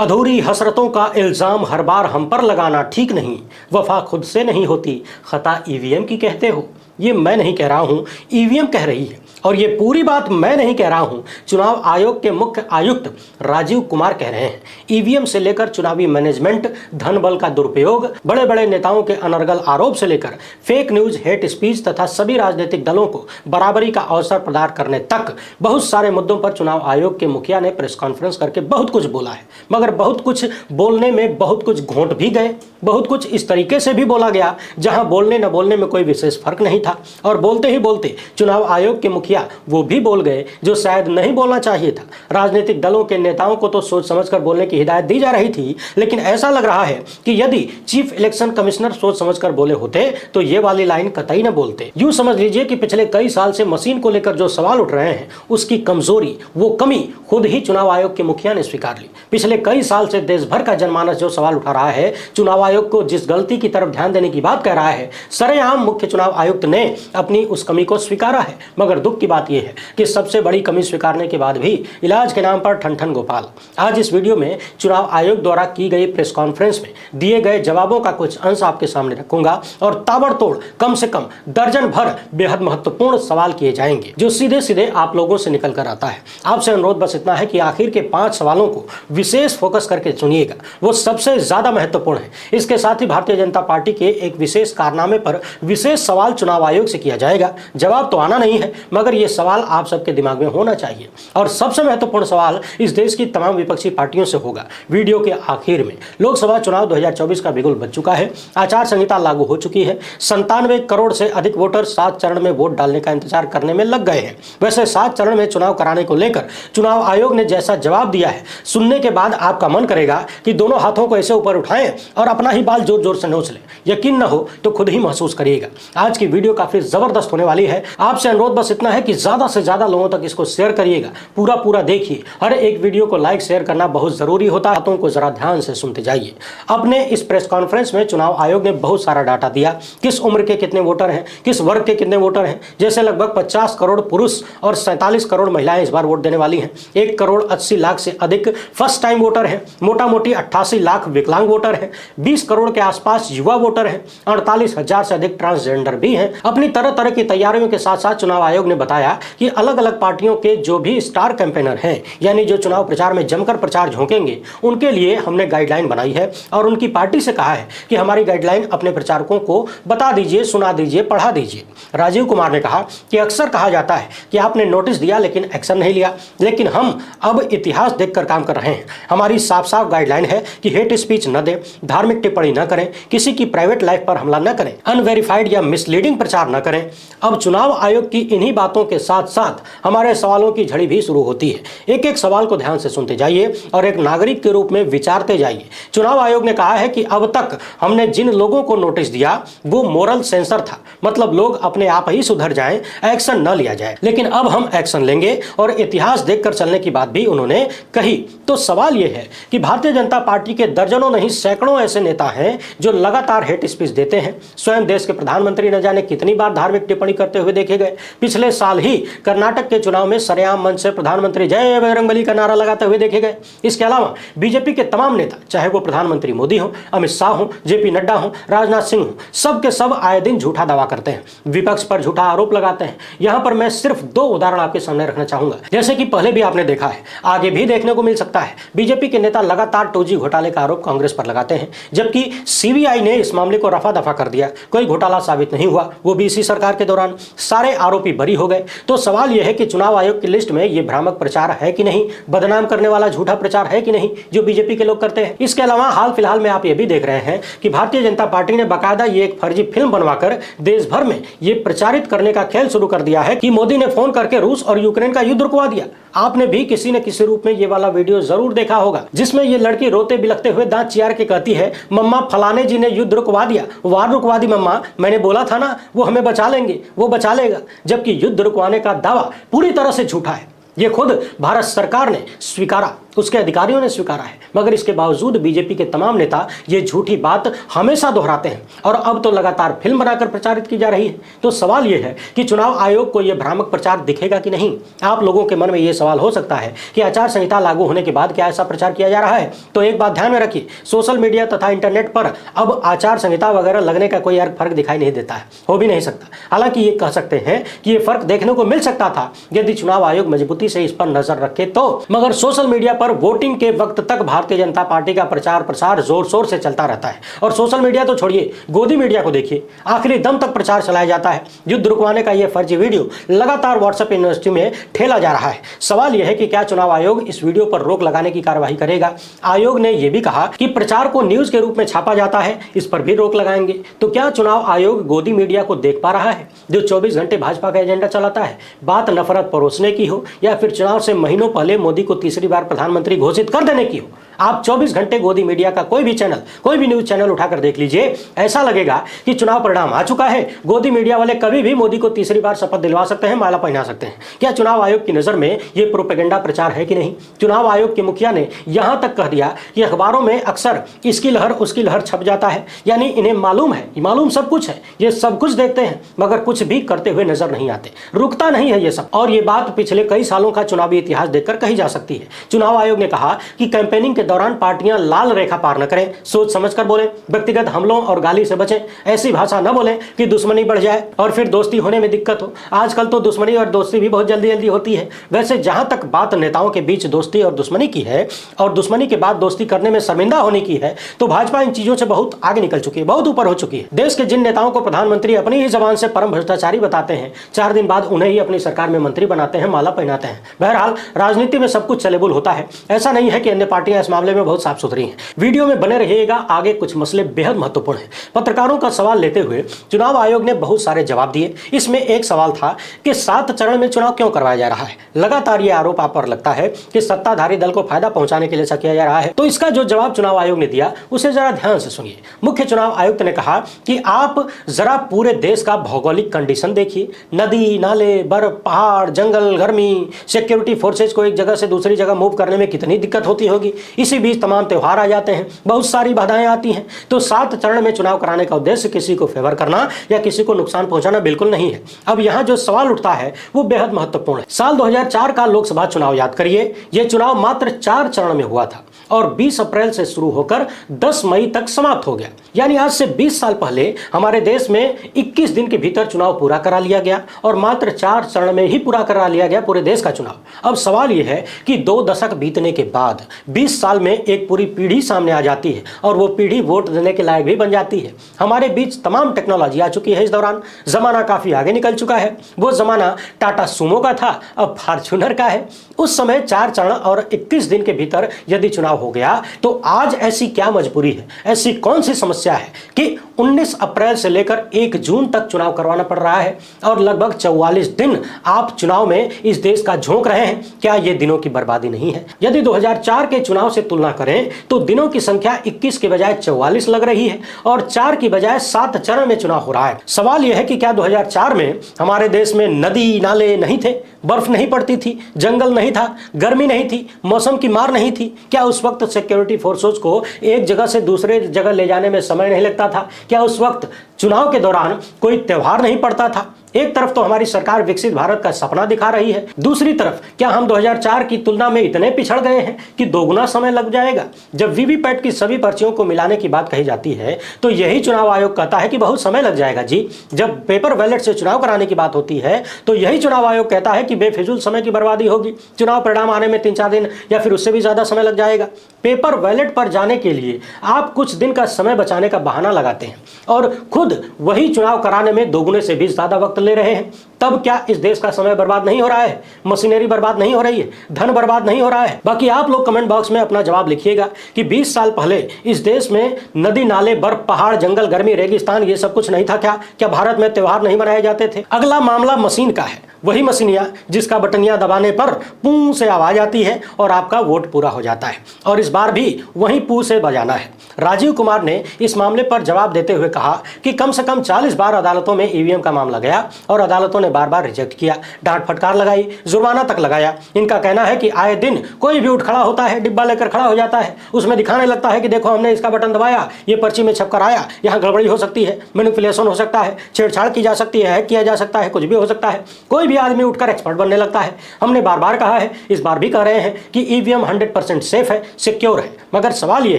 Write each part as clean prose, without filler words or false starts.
अधूरी हसरतों का इल्ज़ाम हर बार हम पर लगाना ठीक नहीं। वफा खुद से नहीं होती, खता ईवीएम की कहते हो। ये मैं नहीं कह रहा हूँ, ईवीएम कह रही है। और ये पूरी बात मैं नहीं कह रहा हूँ, चुनाव आयोग के मुख्य आयुक्त राजीव कुमार कह रहे हैं। ईवीएम से लेकर चुनावी मैनेजमेंट, धन बल का दुरुपयोग, बड़े बड़े नेताओं के अनर्गल आरोप से लेकर फेक न्यूज, हेट स्पीच तथा सभी राजनीतिक दलों को बराबरी का अवसर प्रदान करने तक बहुत सारे मुद्दों पर चुनाव आयोग के मुखिया ने प्रेस कॉन्फ्रेंस करके बहुत कुछ बोला है। मगर बहुत कुछ बोलने में बहुत कुछ घोंट भी गए, बहुत कुछ इस तरीके से भी बोला गया जहां बोलने न बोलने में कोई विशेष फर्क नहीं था। और बोलते ही बोलते चुनाव आयोग के मुखिया वो भी बोल गए जो शायद नहीं बोलना चाहिए था। राजनीतिक दलों के नेताओं को तो सोच समझकर बोलने की हिदायत दी जा रही थी, लेकिन ऐसा लग रहा है कि यदि चीफ इलेक्शन कमिश्नर सोच समझकर बोले होते तो ये वाली लाइन कतई न बोलते। यूं समझ लीजिए कि पिछले कई साल से मशीन को लेकर जो सवाल उठ रहे हैं उसकी कमजोरी, वो कमी खुद ही चुनाव आयोग के मुखिया ने स्वीकार ली। पिछले कई साल से देश भर का जनमानस जो सवाल उठा रहा है, चुनाव आयोग को जिस गलती की तरफ ध्यान देने की बात कह रहा है, सरेआम मुख्य चुनाव आयुक्त ने अपनी उस कमी को स्वीकारा है। मगर दुख की बात यह है कि सबसे बड़ी कमी स्वीकारने के बाद भी इलाज के नाम पर ठन गोपाल। आज इस वीडियो में चुनाव आयोग द्वारा की गई प्रेस कॉन्फ्रेंस में दिए गए जवाबों का कुछ अंश आपके सामने रखूंगा और ताबड़तोड़ कम से कम दर्जन भर बेहद महत्वपूर्ण सवाल किए जाएंगे जो सीधे सीधे आप लोगों से निकल कर आता है। आपसे अनुरोध बस इतना है कि आखिर के 5 सवालों को विशेष फोकस करके सुनिएगा, वो सबसे ज्यादा महत्वपूर्ण है। इसके साथ ही भारतीय जनता पार्टी के एक विशेष कारनामे पर विशेष सवाल चुनाव आयोग से किया जाएगा। जवाब तो आना नहीं है, मगर यह सवाल आप सबके दिमाग में होना चाहिए। और सबसे महत्वपूर्ण सवाल इस देश की तमाम विपक्षी पार्टियों से होगा। वीडियो के आखिर में लोकसभा चुनाव 2024 का बिगुल बज चुका है, आचार संहिता लागू हो चुकी है, 97 करोड़ से अधिक वोटर 7 चरण में वोट डालने का इंतजार करने में लग गए हैं। वैसे 7 चरण में चुनाव कराने को लेकर चुनाव आयोग ने जैसा जवाब दिया है, सुनने के बाद आपका मन करेगा कि दोनों हाथों को ऐसे ऊपर उठाएं और अपना ही बाल जोर जोर से नोच लें। यकीन न हो तो खुद ही महसूस करिएगा। आज की वीडियो काफी जबरदस्त होने वाली है। आपसे अनुरोध बस इतना है कि ज्यादा से ज्यादा लोगों तक इसको शेयर करिएगा, पूरा देखिए। हर एक वीडियो को लाइक शेयर करना बहुत जरूरी होता है। बातों को जरा ध्यान से सुनते जाइए। अपने इस प्रेस कॉन्फ्रेंस में चुनाव आयोग ने बहुत सारा डाटा दिया, किस उम्र के कितने वोटर हैं, किस वर्ग के कितने वोटर हैं। जैसे लगभग 50 करोड़ पुरुष और 47 करोड़ महिलाएं इस बार वोट देने वाली हैं। 1 करोड़ 80 लाख से अधिक फर्स्ट टाइम वोटर हैं। मोटा मोटी 88 लाख विकलांग वोटर हैं। 20 करोड़ के आसपास युवा वोटर हैं। 48,000 से अधिक ट्रांसजेंडर भी हैं। अपनी तरह तरह की तैयारियों के साथ साथ चुनाव आयोग ने बताया कि अलग अलग पार्टियों के जो भी स्टार कैंपेनर हैं, यानी जो चुनाव प्रचार में जमकर प्रचार झोंकेंगे, उनके लिए हमने गाइडलाइन बनाई है और उनकी पार्टी से कहा है कि हमारी गाइडलाइन अपने प्रचारकों को बता दीजिए, सुना दीजिए, पढ़ा दीजिए। राजीव कुमार ने कहा कि अक्सर कहा जाता है कि आपने नोटिस दिया लेकिन एक्शन नहीं लिया, लेकिन हम अब इतिहास देखकर काम कर रहे हैं। हमारी साफ साफ गाइडलाइन है कि हेट स्पीच न दें, धार्मिक टिप्पणी न करें, किसी की प्राइवेट लाइफ पर हमला न करें, अनवेरिफाइड या मिसलीडिंग प्रचार न करें। अब चुनाव आयोग की इन्हीं बातों के साथ साथ हमारे सवालों की झड़ी भी शुरू होती है। एक एक सवाल को ध्यान से सुनते जाइए और एक नागरिक के रूप में विचारते जाइए। चुनाव आयोग ने कहा है कि अब तक हमने जिन लोगों को नोटिस दिया वो मोरल सेंसर था, मतलब लोग अपने आप ही सुधर जाएं, एक्शन न लिया जाए। लेकिन अब हम एक्शन लेंगे और इतिहास देखकर चलने की बात भी उन्होंने कही। तो सवाल यह है कि भारतीय जनता पार्टी के दर्जनों नहीं सैकड़ों ऐसे नेता हैं जो लगातार हेट स्पीच देते हैं। स्वयं देश के प्रधानमंत्री न जाने कितनी बार धार्मिक टिप्पणी करते हुए देखे गए। पिछले साल ही कर्नाटक के चुनाव में सरेआम मंच से प्रधानमंत्री जय बजरंगबली का नारा लगाते हुए देखे गए। इसके अलावा बीजेपी के तमाम नेता, चाहे वो प्रधानमंत्री मोदी हो, अमित शाह हो, जेपी नड्डा हो, राजनाथ सिंह हो, सब के सब आए दिन झूठा दावा करते हैं, विपक्ष पर झूठा आरोप लगाते हैं। यहां पर मैं सिर्फ 2 उदाहरण आपके सामने रखना चाहूंगा। जैसे कि पहले भी आपने देखा है, आगे भी देखने को मिल सकता है, बीजेपी के नेता लगातार 2G घोटाले का आरोप कांग्रेस पर लगाते हैं, जबकि सीबीआई ने इस मामले को रफा दफा कर दिया। कोई घोटाला साबित नहीं हुआ, वो भी इसी सरकार के दौरान। सारे आरोपी बरी हो गए। तो सवाल यह है कि चुनाव आयोग की लिस्ट में ये भ्रामक प्रचार है कि नहीं, बदनाम करने वाला झूठा प्रचार है कि नहीं जो बीजेपी के लोग करते हैं। इसके अलावा हाल फिलहाल में आप ये भी देख रहे हैं कि भारतीय जनता पार्टी ने बाकायदा ये एक फर्जी फिल्म बनवाकर देश भर में ये प्रचारित करने का खेल शुरू कर दिया है कि मोदी ने फोन करके रूस और यूक्रेन का युद्ध रुकवा दिया। आपने भी किसी न किसी रूप में ये वाला वीडियो जरूर देखा होगा, जिसमें ये लड़की रोते बिलखते हुए दांत चियार के कहती है, मम्मा फलाने जी ने युद्ध रुकवा दिया, वार रुकवा दी मम्मा, मैंने बोला था ना वो हमें बचा लेंगे, वो बचा लेगा। जबकि युद्ध रुकवाने का दावा पूरी तरह से झूठा है। ये खुद भारत सरकार ने स्वीकारा। उसके अधिकारियों ने स्वीकारा है, मगर इसके बावजूद बीजेपी के तमाम नेता ये झूठी बात हमेशा दोहराते हैं और अब तो लगातार फिल्म बनाकर प्रचारित की जा रही है। तो सवाल यह है कि चुनाव आयोग को यह भ्रामक प्रचार दिखेगा कि नहीं। आप लोगों के मन में यह सवाल हो सकता है कि आचार संहिता लागू होने के बाद क्या ऐसा प्रचार किया जा रहा है। तो एक बात ध्यान में रखिए, सोशल मीडिया तथा इंटरनेट पर अब आचार संहिता वगैरह लगने का कोई फर्क दिखाई नहीं देता है, हो भी नहीं सकता। हालांकि ये कह सकते हैं कि यह फर्क देखने को मिल सकता था यदि चुनाव आयोग मजबूती से इस पर नजर रखे तो, मगर सोशल मीडिया पर वोटिंग के वक्त तक भारतीय जनता पार्टी का प्रचार प्रसार जोर शोर से चलता रहता है। और सोशल मीडिया तो छोड़िए, गोदी मीडिया को देखिए, आखिरी दम तक प्रचार चलाया जाता है। युद्ध रुकवाने का यह फर्जी वीडियो लगातार व्हाट्सएप यूनिवर्सिटी में ठेला जा रहा है। सवाल यह है कि क्या चुनाव आयोग इस वीडियो पर रोक लगाने की कार्रवाई करेगा। आयोग ने यह भी कहा कि प्रचार को न्यूज के रूप में छापा जाता है, इस पर भी रोक लगाएंगे। तो क्या चुनाव आयोग गोदी मीडिया को देख पा रहा है जो 24 घंटे भाजपा का एजेंडा चलाता है। बात नफरत परोसने की हो या फिर चुनाव से महीनों पहले मोदी को तीसरी बार प्रधानमंत्री घोषित कर देने की हो, आप 24 घंटे गोदी मीडिया का कोई भी चैनल, कोई भी न्यूज चैनल उठाकर देख लीजिए, ऐसा लगेगा कि चुनाव परिणाम आ चुका है। गोदी मीडिया वाले कभी भी मोदी को तीसरी बार शपथ दिलवा सकते हैं, माला पहना सकते हैं। क्या चुनाव आयोग की नजर में यह प्रोपेगेंडा प्रचार है कि नहीं। चुनाव आयोग के मुखिया ने यहां तक कह दिया कि अखबारों में अक्सर इसकी लहर उसकी लहर छप जाता है, यानी इन्हें मालूम है, मालूम सब कुछ है, ये सब कुछ देखते हैं मगर कुछ भी करते हुए नजर नहीं आते, रुकता नहीं है ये सब। और ये बात पिछले कई सालों का चुनावी इतिहास देखकर कही जा सकती है। चुनाव आयोग ने कहा कि कैंपेनिंग के दौरान पार्टियां लाल रेखा पार न करें, सोच समझकर बोलें, व्यक्तिगत हमलों और गाली से बचें, ऐसी भाषा न बोलें कि दुश्मनी बढ़ जाए और फिर दोस्ती होने में दिक्कत हो। आजकल तो दुश्मनी और दोस्ती भी बहुत जल्दी जल्दी होती है। वैसे जहां तक बात नेताओं के बीच दोस्ती और दुश्मनी की है और दुश्मनी के बाद दोस्ती करने में शर्मिंदा होने की है, तो भाजपा इन चीजों से बहुत आगे निकल चुकी है, बहुत ऊपर हो चुकी है। देश के जिन नेताओं को प्रधानमंत्री अपनी ही जबान से परम भ्रष्टाचारी बताते हैं, 4 दिन बाद उन्हें ही अपनी सरकार में मंत्री बनाते हैं, माला पहनाते हैं। बहरहाल राजनीति में सब कुछ चलेबुल होता है, ऐसा नहीं है कि अन्य पार्टियां इस मामले में बहुत साफ सुथरी हैं। वीडियो में बने रहिएगा, आगे कुछ मसले बेहद महत्वपूर्ण हैं। पत्रकारों का सवाल लेते हुए चुनाव आयोग ने बहुत सारे जवाब दिए। इसमें एक सवाल था कि 7 चरण में चुनाव क्यों करवाया जा रहा है। लगातार यह आरोप आप पर लगता है कि सत्ताधारी दल को फायदा पहुंचाने के लिए ऐसा किया जा रहा है। तो इसका जो जवाब चुनाव आयोग ने दिया उसे जरा ध्यान से सुनिए। मुख्य चुनाव आयुक्त ने कहा कि आप जरा पूरे देश का भौगोलिक कंडीशन देखिए, नदी नाले, बर्फ, पहाड़, जंगल, गर्मी, सिक्योरिटी फोर्सेज को एक जगह से दूसरी जगह मूव करने में कितनी दिक्कत होती होगी। इसी बीच तमाम त्योहार आ जाते हैं, बहुत सारी बाधाएं आती हैं। तो 7 चरण में चुनाव कराने का उद्देश्य किसी को फेवर करना या किसी को नुकसान पहुंचाना बिल्कुल नहीं है। अब यहाँ जो सवाल उठता है वो बेहद महत्वपूर्ण है। साल 2004 का लोकसभा चुनाव याद करिए। यह चुनाव मात्र 4 चरण में हुआ था और 20 अप्रैल से शुरू होकर 10 मई तक समाप्त हो गया। यानी आज से 20 साल पहले हमारे देश में 21 दिन के भीतर चुनाव पूरा करा लिया गया और मात्र 4 चरण में ही पूरा करा लिया गया पूरे देश का चुनाव। अब सवाल यह है कि 2 दशक बीतने के बाद 20 साल में एक पूरी पीढ़ी सामने आ जाती है और वो पीढ़ी वोट देने के लायक भी बन जाती है। हमारे बीच तमाम टेक्नोलॉजी आ चुकी है। इस दौरान जमाना काफी आगे निकल चुका है। वो जमाना टाटा सुमो का था, अब फॉर्च्यूनर का है। उस समय 4 चरण और 21 दिन के भीतर यदि चुनाव हो गया तो आज ऐसी क्या मजबूरी है, ऐसी कौन सी समस्या है कि 19 अप्रैल से लेकर 1 जून तक चुनाव करवाना पड़ रहा है और लगभग 44 दिन आप चुनाव में इस देश का झोंक रहे हैं। क्या यह दिनों की बर्बादी नहीं है? यदि 2004 के चुनाव से तुलना करें तो दिनों की संख्या 21 के बजाय 44 लग रही है और 4 की बजाय 7 चरण में चुनाव हो रहा है। सवाल यह है कि क्या 2004 में हमारे देश में नदी नाले नहीं थे, बर्फ नहीं पड़ती थी, जंगल नहीं था, गर्मी नहीं थी, मौसम की मार नहीं थी? क्या उस वक्त सिक्योरिटी फोर्सेस को एक जगह से दूसरे जगह ले जाने में समय नहीं लगता था? क्या उस वक्त चुनाव के दौरान कोई त्योहार नहीं पड़ता था? एक तरफ तो हमारी सरकार विकसित भारत का सपना दिखा रही है, दूसरी तरफ क्या हम 2004 की तुलना में इतने पिछड़ गए हैं कि दोगुना समय लग जाएगा? जब वीवीपैट की सभी पर्चियों को मिलाने की बात कही जाती है तो यही चुनाव आयोग कहता है कि बहुत समय लग जाएगा जी। जब पेपर बैलेट से चुनाव कराने की बात होती है तो यही चुनाव आयोग कहता है कि बेफिजूल समय की बर्बादी होगी, चुनाव परिणाम आने में 3-4 दिन या फिर उससे भी ज्यादा समय लग जाएगा। पेपर बैलेट पर जाने के लिए आप कुछ दिन का समय बचाने का बहाना लगाते हैं और खुद वही चुनाव कराने में दोगुने से भी ज्यादा वक्त ले रहे हैं। तब क्या इस देश का समय बर्बाद नहीं हो रहा है, मशीनरी बर्बाद नहीं हो रही है, धन बर्बाद नहीं हो रहा है? बाकी आप लोग कमेंट बॉक्स में अपना जवाब लिखिएगा कि 20 साल पहले इस देश में नदी नाले, बर्फ, पहाड़, जंगल, गर्मी, रेगिस्तान ये सब कुछ नहीं था क्या? क्या भारत में त्योहार नहीं मनाए जाते थे? अगला मामला मशीन का है, वही मशीनिया जिसका बटनिया दबाने पर पू से आवाज आती है और आपका वोट पूरा हो जाता है और इस बार भी वही पू से बजाना है। राजीव कुमार ने इस मामले पर जवाब देते हुए कहा कि कम से कम 40 बार अदालतों में ईवीएम का मामला गया और अदालतों ने बार बार रिजेक्ट किया, डांट फटकार लगाई, जुर्माना तक लगाया। इनका कहना है कि आए दिन कोई भी उठ खड़ा होता है, डिब्बा लेकर खड़ा हो जाता है, उसमें दिखाने लगता है कि देखो हमने इसका बटन दबाया, ये पर्ची में छपकर आया, यहाँ गड़बड़ी हो सकती है, मैनिपुलेशन हो सकता है, छेड़छाड़ की जा सकती है, हैक किया जा सकता है, कुछ भी हो सकता है। कोई भी आदमी उठकर एक्सपर्ट बनने लगता है। हमने बार बार कहा है, इस बार भी कह रहे हैं कि ईवीएम 100% सेफ है, सिक्योर है। मगर सवाल यह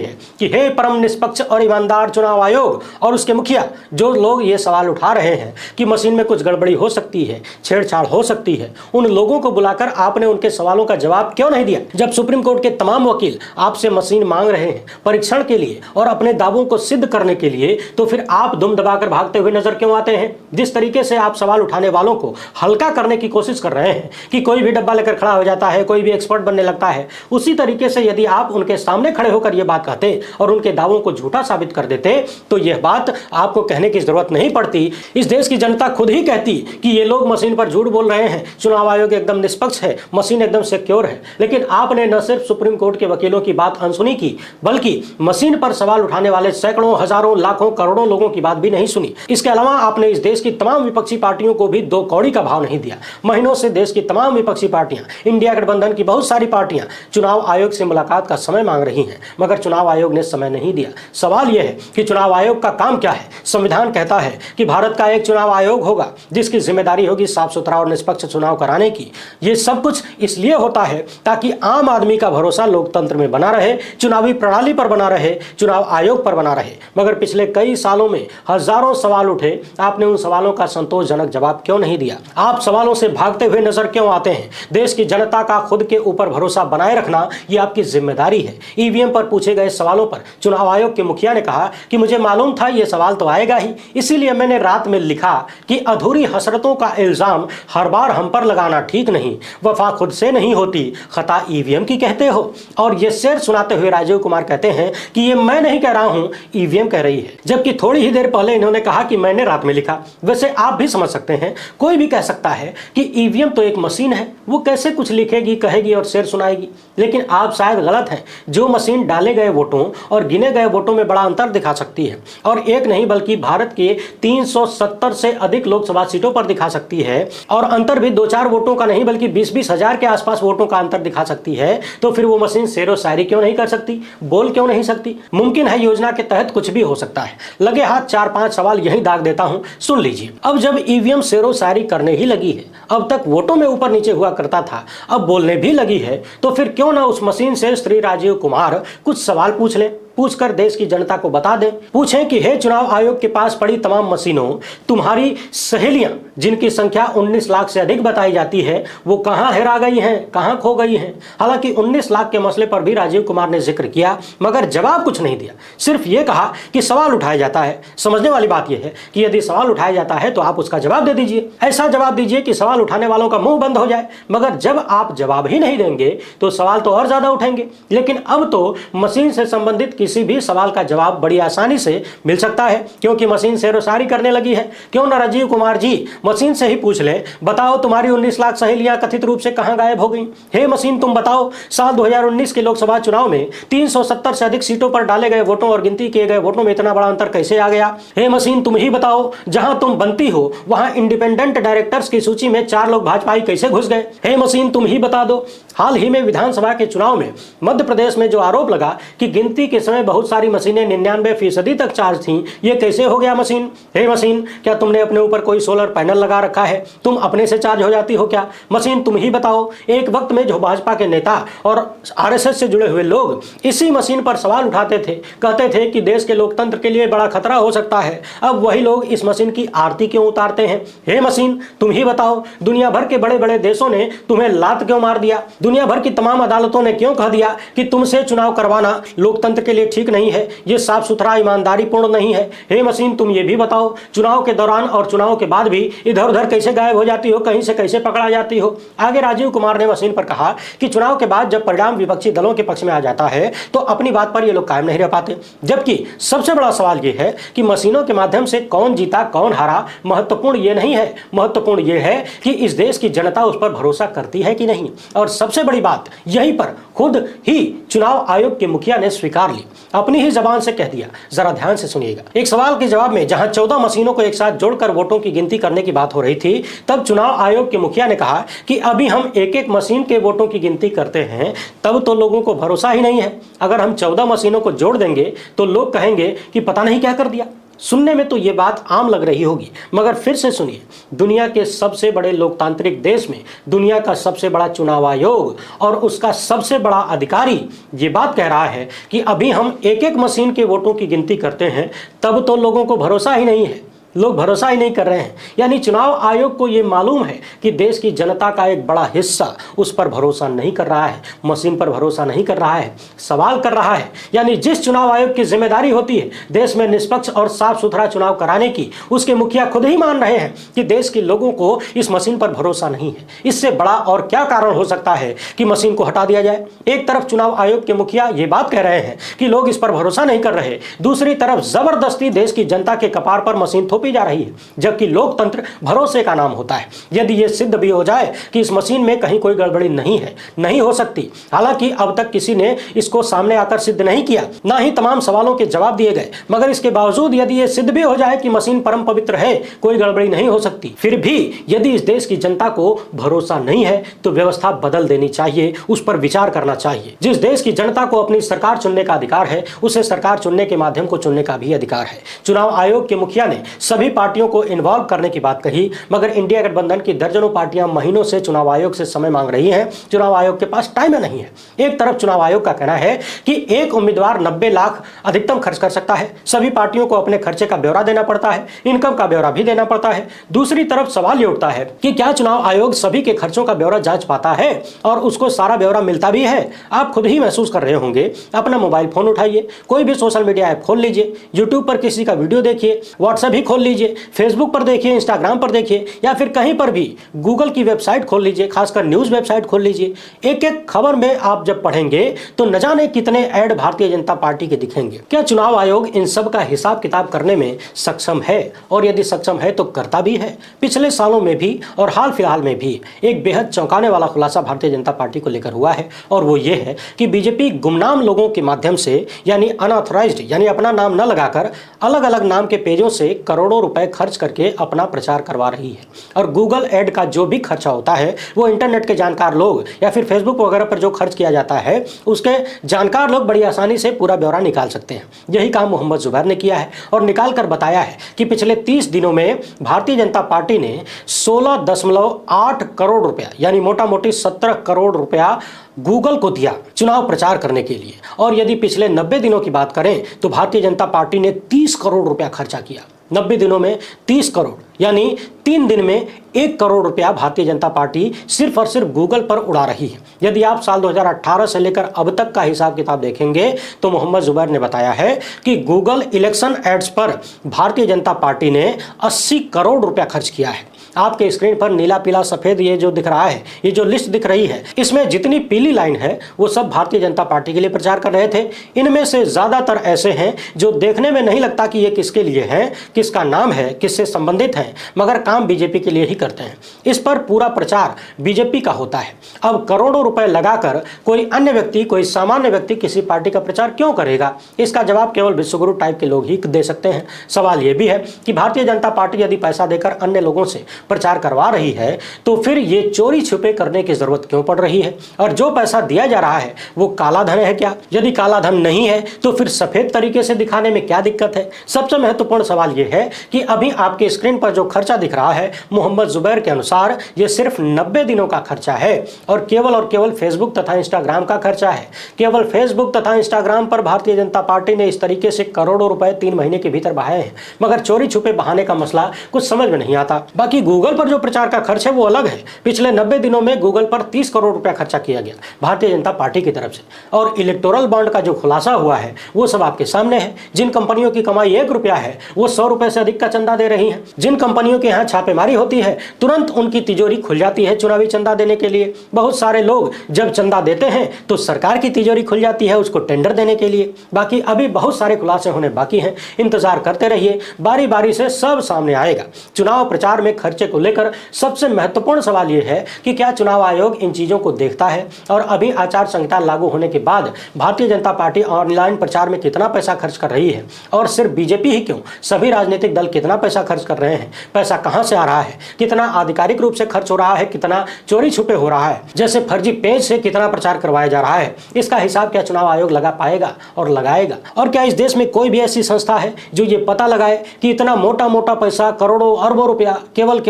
है कि हे परम निष्पक्ष और ईमानदार चुनाव आयोग और उसके मुखिया, जो लोग ये सवाल उठा रहे हैं कि मशीन में कुछ गड़बड़ी हो सकती है, छेड़छाड़ हो सकती है, उन लोगों को बुलाकर आपने उनके सवालों का जवाब क्यों नहीं दिया? जब सुप्रीम कोर्ट के तमाम वकील आपसे मशीन मांग रहे हैं परीक्षण के लिए और अपने दावों को सिद्ध करने के लिए, तो फिर आप दुम दबाकर भागते हुए नजर क्यों आते हैं? जिस तरीके से आप सवाल उठाने वालों को हल्का करने की कोशिश कर रहे हैं कि कोई भी डब्बा लेकर खड़ा हो जाता है, कोई भी एक्सपर्ट बनने लगता है, उसी तरीके से यदि आप उनके सामने खड़े होकर यह बात कहते और उनके दावों को झूठा साबित कर देते तो यह बात आपको कहने की जरूरत नहीं पड़ती। इस देश की जनता खुद ही कहती कि ये लोग मशीन पर झूठ बोल रहे हैं, चुनाव आयोग एकदम निष्पक्ष है, मशीन एकदम सिक्योर है। लेकिन आपने न सिर्फ सुप्रीम कोर्ट के वकीलों की बात अनसुनी की, बल्कि मशीन पर सवाल उठाने वाले सैकड़ों, हजारों, लाखों, करोड़ों लोगों की बात भी नहीं सुनी। इसके अलावा आपने इस देश की तमाम विपक्षी पार्टियों को भी 2 कौड़ी का भाव नहीं दिया। महीनों से देश की तमाम विपक्षी पार्टियां, इंडिया गठबंधन की बहुत सारी पार्टियां चुनाव आयोग से मुलाकात का समय मांग रही हैं, मगर चुनाव आयोग ने समय नहीं दिया। सवाल यह है कि चुनाव आयोग का काम क्या है? संविधान कहता है कि भारत का एक चुनाव आयोग होगा जिसकी जिम्मेदारी होगी साफ सुथरा और निष्पक्ष चुनाव कराने की। यह सब कुछ इसलिए होता है ताकि आम आदमी का भरोसा लोकतंत्र में बना रहे, चुनावी प्रणाली पर बना रहे, चुनाव आयोग पर बना रहे। मगर पिछले कई सालों में हजारों सवाल उठे, आपने उन सवालों का संतोषजनक जवाब क्यों नहीं दिया? आप सवालों से भागते हुए नजर क्यों आते हैं? देश की जनता का खुद के ऊपर भरोसा बनाए रखना यह आपकी जिम्मेदारी है। ईवीएम पर पूछे गए सवालों पर चुनाव आयोग के मुखिया ने कहा कि मुझे मालूम था यह सवाल तो आएगा ही, इसीलिए मैंने रात में लिखा कि अधूरी हसरतों का इल्जाम हर बार हम पर लगाना ठीक नहीं, वफा खुद से नहीं होती, खता ईवीएम की कहते हो। और यह शेर सुनाते हुए राजीव कुमार कहते हैं कि ये मैं नहीं कह रहा हूं, ईवीएम कह रही है। जबकि थोड़ी ही देर पहले इन्होंने कहा कि मैंने रात में लिखा। वैसे आप भी समझ सकते हैं, कोई भी कह सकता है कि ईवीएम तो एक मशीन है, वो कैसे कुछ लिखेगी, कहेगी और शेर सुनाएगी। लेकिन आप शायद गलत हैं। जो मशीन डाले गए वोटों और गिने गए वोटों में बड़ा अंतर दिखा सकती है, और एक नहीं बल्कि भारत के 370 से अधिक लोकसभा सीटों पर दिखा सकती है, और अंतर भी 2-4 वोटों का नहीं बल्कि 20-20 हजार के आसपास वोटों का अंतर दिखा सकती है। तो फिर वो मशीन शेरो शायरी क्यों नहीं कर सकती, बोल क्यों नहीं सकती? मुमकिन है योजना के तहत कुछ भी हो सकता है। लगे हाथ 4-5 सवाल यही दाग देता हूं, सुन लीजिए। अब जब ईवीएम शेरो शायरी करने ही लगी है, अब तक वोटों में ऊपर नीचे हुआ करता था, अब बोलने भी लगी है, तो फिर क्यों ना उस मशीन से श्री राजीव कुमार कुछ सवाल पूछ ले, पूछकर देश की जनता को बता दें। पूछें कि हे चुनाव आयोग के पास पड़ी तमाम मशीनों, तुम्हारी सहेलियां जिनकी संख्या 19 लाख से अधिक बताई जाती है, वो कहां हेरा गई हैं, कहां खो गई हैं? हालांकि 19 लाख के मसले पर भी राजीव कुमार ने जिक्र किया, मगर जवाब कुछ नहीं दिया। सिर्फ ये कहा कि सवाल उठाया जाता है। समझने वाली बात यह है कि यदि सवाल उठाया जाता है तो आप उसका जवाब दे दीजिए। ऐसा जवाब दीजिए कि सवाल उठाने वालों का मुंह बंद हो जाए। मगर जब आप जवाब ही नहीं देंगे तो सवाल तो और ज्यादा उठेंगे। लेकिन अब तो मशीन से संबंधित किसी भी सवाल का जवाब बड़ी आसानी से मिल सकता है, क्योंकि मशीन शेरोशायरी करने लगी है। क्यों ना राजीव कुमार जी मशीन से ही पूछ ले, बताओ तुम्हारी 19 लाख सहेलियां कथित रूप से कहां गायब हो गई? हे मशीन तुम बताओ, साल 2019 के लोकसभा चुनाव में 370 से अधिक सीटों पर डाले गए वोटों और गिनती किए गए वोटों में इतना बड़ा अंतर कैसे आ गया? हे मशीन तुम ही बताओ, जहां तुम बनती हो वहां इंडिपेंडेंट डायरेक्टर्स की सूची में 4 लोग भाजपाई कैसे घुस गए? हे मशीन तुम ही बता दो। हाल ही में विधानसभा के चुनाव में मध्य प्रदेश में जो आरोप लगा कि गिनती के समय बहुत सारी मशीनें 99% तक चार्ज थीं, ये कैसे हो गया मशीन? हे मशीन, क्या तुमने अपने ऊपर कोई सोलर पैनल लगा रखा है? तुम अपने से चार्ज हो जाती हो क्या? मशीन तुम ही बताओ। एक वक्त में जो भाजपा के नेता और आरएसएस से जुड़े हुए लोग इसी मशीन पर सवाल उठाते थे, कहते थे कि देश के लोकतंत्र के लिए बड़ा खतरा हो सकता है, अब वही लोग इस मशीन की आरती क्यों उतारते हैं? हे मशीन तुम ही बताओ। दुनिया भर के बड़े बड़े देशों ने तुम्हें लात क्यों मार दिया? दुनिया भर की तमाम अदालतों ने क्यों कह दिया कि तुमसे चुनाव करवाना लोकतंत्र के लिए ठीक नहीं है, ये साफ सुथरा ईमानदारी पूर्ण नहीं है? हे मशीन तुम ये भी बताओ, चुनाव के दौरान और चुनाव के बाद भी इधर उधर कैसे गायब हो जाती हो, कहीं से कैसे पकड़ा जाती हो? आगे राजीव कुमार ने मशीन पर कहा कि चुनाव के बाद जब परिणाम विपक्षी दलों के पक्ष में आ जाता है तो अपनी बात पर ये लोग कायम नहीं रह पाते। जबकि सबसे बड़ा सवाल ये है कि मशीनों के माध्यम से कौन जीता कौन हारा महत्वपूर्ण ये नहीं है, महत्वपूर्ण ये है कि इस देश की जनता उस पर भरोसा करती है कि नहीं। और सबसे बड़ी बात यहीं पर खुद ही चुनाव आयोग के मुखिया ने स्वीकार ली, अपनी ही जबान से कह दिया। जरा ध्यान से सुनिएगा। एक सवाल के जवाब में जहां 14 मशीनों को एक साथ जोड़कर वोटों की गिनती करने की बात हो रही थी, तब चुनाव आयोग के मुखिया ने कहा कि अभी हम एक एक मशीन के वोटों की गिनती करते हैं, तब तो लोगों को भरोसा ही नहीं है। अगर हम 14 मशीनों को जोड़ देंगे तो लोग कहेंगे कि पता नहीं क्या कर दिया। सुनने में तो ये बात आम लग रही होगी, मगर फिर से सुनिए। दुनिया के सबसे बड़े लोकतांत्रिक देश में दुनिया का सबसे बड़ा चुनाव आयोग और उसका सबसे बड़ा अधिकारी ये बात कह रहा है कि अभी हम एक एक मशीन के वोटों की गिनती करते हैं, तब तो लोगों को भरोसा ही नहीं है। लोग भरोसा ही नहीं कर रहे हैं। यानी चुनाव आयोग को ये मालूम है कि देश की जनता का एक बड़ा हिस्सा उस पर भरोसा नहीं कर रहा है, मशीन पर भरोसा नहीं कर रहा है, सवाल कर रहा है। यानी जिस चुनाव आयोग की जिम्मेदारी होती है देश में निष्पक्ष और साफ सुथरा चुनाव कराने की, उसके मुखिया खुद ही मान रहे हैं कि देश के लोगों को इस मशीन पर भरोसा नहीं है। इससे बड़ा और क्या कारण हो सकता है कि मशीन को हटा दिया जाए? एक तरफ चुनाव आयोग के मुखिया ये बात कह रहे हैं कि लोग इस पर भरोसा नहीं कर रहे, दूसरी तरफ जबरदस्ती देश की जनता के कपार पर मशीन थोपी जा रही है, जबकि लोकतंत्र भरोसे का नाम होता है। यदि यह सिद्ध भी हो जाए कि इस मशीन में कहीं कोई गड़बड़ी नहीं है, नहीं हो सकती, हालांकि अब तक किसी ने इसको सामने आकर सिद्ध नहीं किया, ना ही तमाम सवालों के जवाब दिए गए, मगर इसके बावजूद यदि यह सिद्ध भी हो जाए कि मशीन परम पवित्र है, कोई गड़बड़ी नहीं हो सकती, फिर भी यदि इस देश की जनता को भरोसा नहीं है तो व्यवस्था बदल देनी चाहिए, उस पर विचार करना चाहिए। जिस देश की जनता को अपनी सरकार चुनने का अधिकार है, उसे सरकार चुनने के माध्यम को चुनने का भी अधिकार है। चुनाव आयोग के मुखिया ने सभी पार्टियों को इन्वॉल्व करने की बात कही, मगर इंडिया गठबंधन की दर्जनों पार्टियां महीनों से चुनाव आयोग से समय मांग रही हैं। चुनाव आयोग के पास टाइम नहीं है। एक तरफ चुनाव आयोग का कहना है कि एक उम्मीदवार 90 लाख अधिकतम खर्च कर सकता है, सभी पार्टियों को अपने खर्चे का ब्यौरा देना पड़ता है, इनकम का ब्यौरा भी देना पड़ता है। दूसरी तरफ सवाल ये उठता है कि क्या चुनाव आयोग सभी के खर्चों का ब्यौरा जांच पाता है और उसको सारा ब्यौरा मिलता भी है? आप खुद ही महसूस कर रहे होंगे। अपना मोबाइल फोन उठाइए, कोई भी सोशल मीडिया ऐप खोल लीजिए, यूट्यूब पर किसी का वीडियो देखिए, व्हाट्सएप ही खोल लीजिए, फेसबुक पर देखिए, इंस्टाग्राम पर देखिए, या फिर कहीं पर भी गूगल की वेबसाइट खोल लीजिए, खासकर न्यूज वेबसाइट खोल लीजिए। एक एक खबर में आप जब पढ़ेंगे तो न जाने कितने ऐड भारतीय जनता पार्टी के दिखेंगे। क्या चुनाव आयोग इन सब का हिसाब किताब करने में सक्षम है? और यदि सक्षम है तो करता भी है? पिछले सालों में भी और हाल फिलहाल में भी एक बेहद चौंकाने वाला खुलासा भारतीय जनता पार्टी को लेकर हुआ है, और वो ये है कि बीजेपी गुमनाम लोगों के माध्यम से, यानी अनऑथराइज्ड, यानी अपना नाम न लगाकर अलग अलग नाम के पेजों से करोड़ों रुपए खर्च करके अपना प्रचार करवा रही है। और गूगल ऐड का जो भी खर्चा होता है वो इंटरनेट के जानकार लोग, या फिर फेसबुक वगैरह पर जो खर्च किया जाता है उसके जानकार लोग बड़ी आसानी से पूरा ब्यौरा निकाल सकते हैं। यही काम मोहम्मद जुबैर ने किया है और निकाल कर बताया है कि पिछले 30 दिनों में भारतीय जनता पार्टी ने 16.8 करोड़ रुपया, यानी मोटा मोटी 17 करोड़ रुपया गूगल को दिया चुनाव प्रचार करने के लिए। और यदि पिछले 90 दिनों की बात करें तो भारतीय जनता पार्टी ने 30 करोड़ रुपया खर्चा किया। 90 दिनों में 30 करोड़, यानी 3 दिन में 1 करोड़ रुपया भारतीय जनता पार्टी सिर्फ और सिर्फ गूगल पर उड़ा रही है। यदि आप साल 2018 से लेकर अब तक का हिसाब किताब देखेंगे तो मोहम्मद जुबैर ने बताया है कि गूगल इलेक्शन एड्स पर भारतीय जनता पार्टी ने 80 करोड़ रुपया खर्च किया है। आपके स्क्रीन पर नीला पीला सफेद ये जो दिख रहा है, ये जो लिस्ट दिख रही है, इसमें जितनी पीली लाइन है वो सब भारतीय जनता पार्टी के लिए प्रचार कर रहे थे। इनमें से ज्यादातर ऐसे हैं जो देखने में नहीं लगता कि ये किसके लिए है, किसका नाम है, किससे संबंधित है, मगर काम बीजेपी के लिए ही करते हैं। इस पर पूरा प्रचार बीजेपी का होता है। अब करोड़ों रुपए लगाकर कोई अन्य व्यक्ति, कोई सामान्य व्यक्ति किसी पार्टी का प्रचार क्यों करेगा? इसका जवाब केवल विश्वगुरु टाइप के लोग ही दे सकते हैं। सवाल यह भी है कि भारतीय जनता पार्टी यदि पैसा देकर अन्य लोगों से प्रचार करवा रही है तो फिर ये चोरी छुपे करने की जरूरत क्यों पड़ रही है? और जो पैसा दिया जा रहा है वो काला धन है क्या? यदि काला धन नहीं है तो फिर सफेद तरीके से दिखाने में क्या दिक्कत है? सबसे महत्वपूर्ण सवाल यह है कि अभी आपके स्क्रीन पर जो खर्चा दिख रहा है, मोहम्मद जुबैर के अनुसार ये सिर्फ 90 दिनों का खर्चा है और केवल फेसबुक तथा इंस्टाग्राम का खर्चा है। केवल फेसबुक तथा इंस्टाग्राम पर भारतीय जनता पार्टी ने इस तरीके से करोड़ों रुपए 3 महीने के भीतर बहाए हैं, मगर चोरी छुपे बहाने का मसला कुछ समझ में नहीं आता। बाकी गूगल पर जो प्रचार का खर्च है वो अलग है। पिछले 90 दिनों में गूगल पर 30 करोड़ रुपया खर्चा किया गया भारतीय जनता पार्टी की तरफ से। और इलेक्टोरल बॉन्ड का जो खुलासा हुआ है वो सब आपके सामने है। जिन कंपनियों की कमाई 1 रुपया है वो 100 रुपए से अधिक का चंदा दे रही हैं। जिन कंपनियों के यहाँ छापेमारी होती है तुरंत उनकी तिजोरी खुल जाती है चुनावी चंदा देने के लिए। बहुत सारे लोग जब चंदा देते हैं तो सरकार की तिजोरी खुल जाती है उसको टेंडर देने के लिए। बाकी अभी बहुत सारे खुलासे होने बाकी हैं, इंतजार करते रहिए, बारी बारी से सब सामने आएगा। चुनाव प्रचार में खर्चे खर्चे को लेकर सबसे महत्वपूर्ण सवाल यह है कि क्या चुनाव आयोग इन चीजों को देखता है और अभी आचार संहिता लागू होने के बाद भारतीय जनता पार्टी ऑनलाइन प्रचार में कितना पैसा खर्च कर रही है, और सिर्फ बीजेपी ही क्यों, सभी राजनीतिक दल कितना पैसा खर्च कर रहे हैं, पैसा कहां से आ रहा है, कितना आधिकारिक रूप से खर्च हो रहा है, कितना चोरी छुपे हो रहा है, जैसे फर्जी पेज से कितना प्रचार करवाया जा रहा है, इसका हिसाब क्या चुनाव आयोग लगा पाएगा और लगाएगा? और क्या इस देश में कोई भी ऐसी संस्था है जो ये पता लगाए कि इतना मोटा मोटा पैसा, करोड़ों अरबों रुपया केवल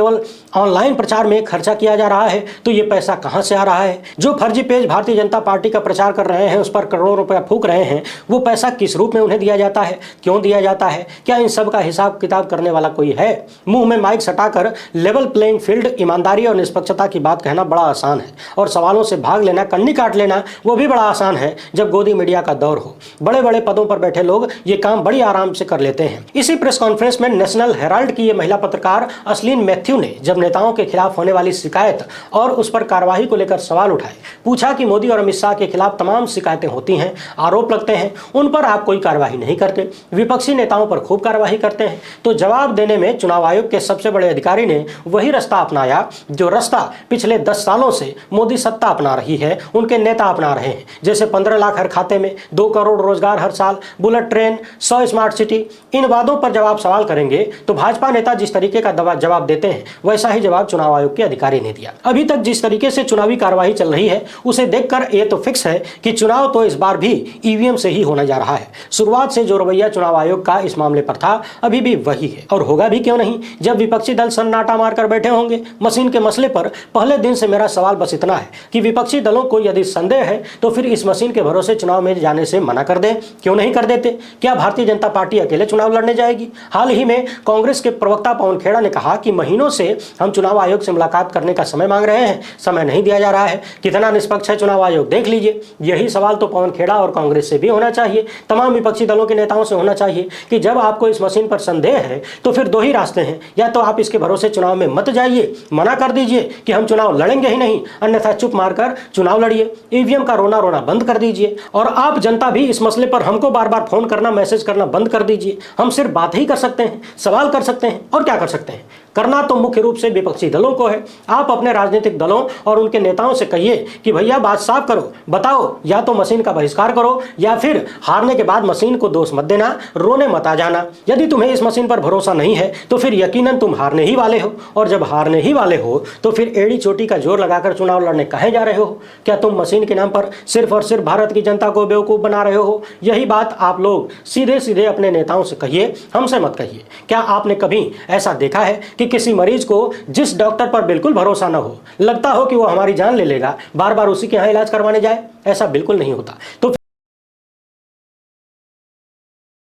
ऑनलाइन प्रचार में खर्चा किया जा रहा है, तो ये पैसा कहां से आ रहा है? जो फर्जी पेज भारतीय जनता पार्टी का प्रचार कर रहे हैं, उस पर करोड़ों रुपया फूंक रहे हैं, वो पैसा किस रूप में उन्हें दिया जाता है, क्यों दिया जाता है? क्या इन सब का हिसाब किताब करने वाला कोई है? मुंह में माइक सटाकर लेवल प्लेइंग फील्ड, ईमानदारी और निष्पक्षता की बात कहना बड़ा आसान है, और सवालों से भाग लेना, कन्नी काट लेना, वो भी बड़ा आसान है जब गोदी मीडिया का दौर हो। बड़े बड़े पदों पर बैठे लोग ये काम बड़ी आराम से कर लेते हैं। इसी प्रेस कॉन्फ्रेंस में नेशनल हेराल्ड की ये महिला पत्रकार अस्लीन मैथ्यू ने जब नेताओं के खिलाफ होने वाली शिकायत और उस पर कार्रवाई को लेकर सवाल उठाए, पूछा कि मोदी और अमित शाह के खिलाफ तमाम शिकायतें होती हैं, आरोप लगते हैं, उन पर आप कोई कार्रवाई नहीं करते, विपक्षी नेताओं पर खूब कार्रवाई करते हैं, तो जवाब देने में चुनाव आयोग के सबसे बड़े अधिकारी ने वही रास्ता अपनाया जो रास्ता पिछले 10 सालों से मोदी सत्ता अपना रही है, उनके नेता अपना रहे हैं, जैसे 15 लाख हर खाते में, 2 करोड़ रोजगार हर साल, बुलेट ट्रेन, 100 स्मार्ट सिटी। इन वादों पर जब आप सवाल करेंगे तो भाजपा नेता जिस तरीके का जवाब देते हैं, वैसा ही जवाब चुनाव आयोग के अधिकारी ने दिया। अभी तक जिस तरीके से चुनावी कार्यवाही चल रही है, उसे देखकर यह तो फिक्स है कि चुनाव तो इस बार भी ईवीएम से ही होने जा रहा है। शुरुआत से जो रवैया चुनाव आयोग का इस मामले पर था, अभी भी वही है, और होगा भी क्यों नहीं जब विपक्षी दल सन्नाटा मारकर बैठे होंगे। मशीन के मसले पर पहले दिन से मेरा सवाल बस इतना है कि विपक्षी दलों को यदि संदेह है तो फिर इस मशीन के भरोसे चुनाव में जाने से मना कर दें, क्यों नहीं कर देते? क्या भारतीय जनता पार्टी अकेले चुनाव लड़ने जाएगी? हाल ही में कांग्रेस के प्रवक्ता पवन खेड़ा ने कहा कि महीनों से हम चुनाव आयोग से मुलाकात करने का समय मांग रहे हैं, समय नहीं दिया जा रहा है। कितना निष्पक्ष है चुनाव आयोग, देख लीजिए। यही सवाल तो पवन खेड़ा और कांग्रेस से भी होना चाहिए, तमाम विपक्षी दलों के नेताओं से होना चाहिए कि जब आपको इस मशीन पर संदेह है तो फिर 2 ही रास्ते हैं, या तो आप इसके भरोसे चुनाव में मत जाइए, मना कर दीजिए कि हम चुनाव लड़ेंगे ही नहीं, अन्यथा चुप मारकर चुनाव लड़िए, ईवीएम का रोना रोना बंद कर दीजिए, और आप जनता भी इस मसले पर हमको बार बार फोन करना, मैसेज करना बंद कर दीजिए। हम सिर्फ बात ही कर सकते हैं, सवाल कर सकते हैं, और क्या कर सकते हैं? करना तो मुख्य रूप से विपक्षी दलों को है। आप अपने राजनीतिक दलों और उनके नेताओं से कहिए कि भैया बात साफ करो, बताओ, या तो मशीन का बहिष्कार करो या फिर हारने के बाद मशीन को दोष मत देना, रोने मत आ जाना। यदि तुम्हें इस मशीन पर भरोसा नहीं है तो फिर यकीनन तुम हारने ही वाले हो, और जब हारने ही वाले हो तो फिर एड़ी चोटी का जोर लगाकर चुनाव लड़ने कहे जा रहे हो? क्या तुम मशीन के नाम पर सिर्फ और सिर्फ भारत की जनता को बेवकूफ बना रहे हो? यही बात आप लोग सीधे सीधे अपने नेताओं से कहिए, हमसे मत कहिए। क्या आपने कभी ऐसा देखा है कि किसी मरीज को जिस डॉक्टर पर बिल्कुल भरोसा न हो, लगता हो कि वो हमारी जान ले लेगा, बार बार उसी के यहाँ इलाज करवाने जाए? ऐसा बिल्कुल नहीं होता। तो